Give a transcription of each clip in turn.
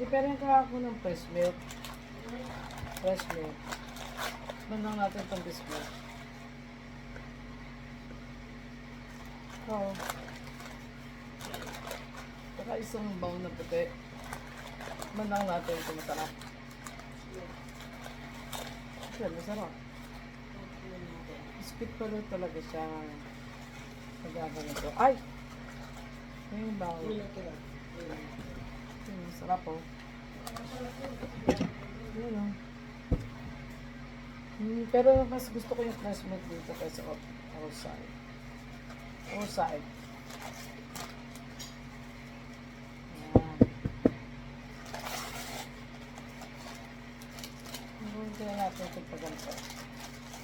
Hindi pa rin ka ako ng fresh milk. Fresh milk. Manang natin itong biscuit. Oo. Saka isang bowl na puti. Manang natin ito masarap. Kasi masarap. Biscuit pala talaga siya. Nagagawa ko. Ay! Yung bowl. Masarap oh. Yun oh. Pero mas gusto ko yung fresh milk dito kaysa outside. Outside. Ayan. Hindi na natin ito pa ganito.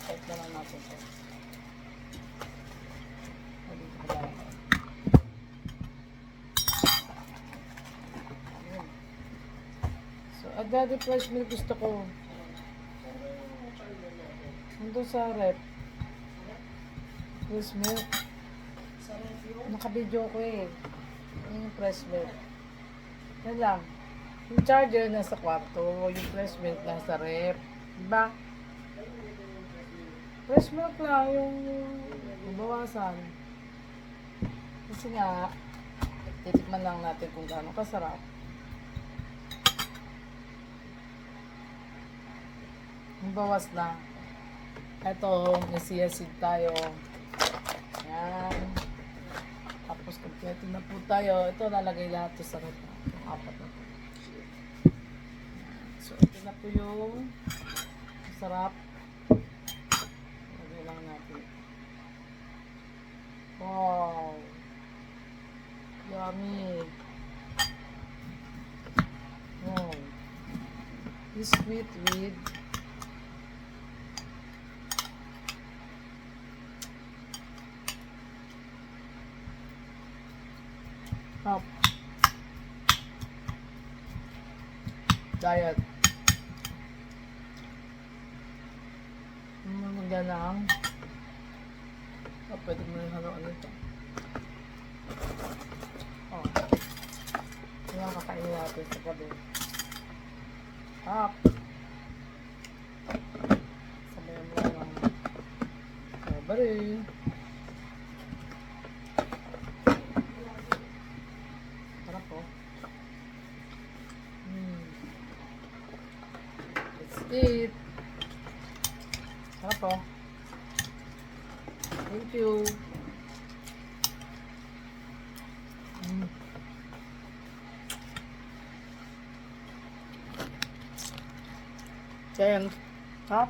Kahit na lang natin ito. Dito pa lang. So, agad fresh milk gusto ko. Nandun sa rep. Fresh milk. Naka-video ko eh. Yung fresh milk. Yan lang. Yung charger nasa kwarto. Yung fresh milk nasa rep. Diba? Fresh milk lang yung bawasan. Kasi nga, titikman lang natin kung gaano kasarap. Yung bawas na. Ito, may chia seed tayo. Ayan. Tapos, kompleto na po tayo. Ito, lalagay lahat ito sa rep. Yung apat na po. So, ito na po yung sarap. Lagay lang natin. Wow! Yummy! Wow! Biscuit with Up. Diet. Maganda lang. Pwede mo rin haluan ito. Yan kakainin natin sa gabi. Up. Sabayan mo lang. Strawberry. Let's eat. Sarap po. Thank you. Then, sarap.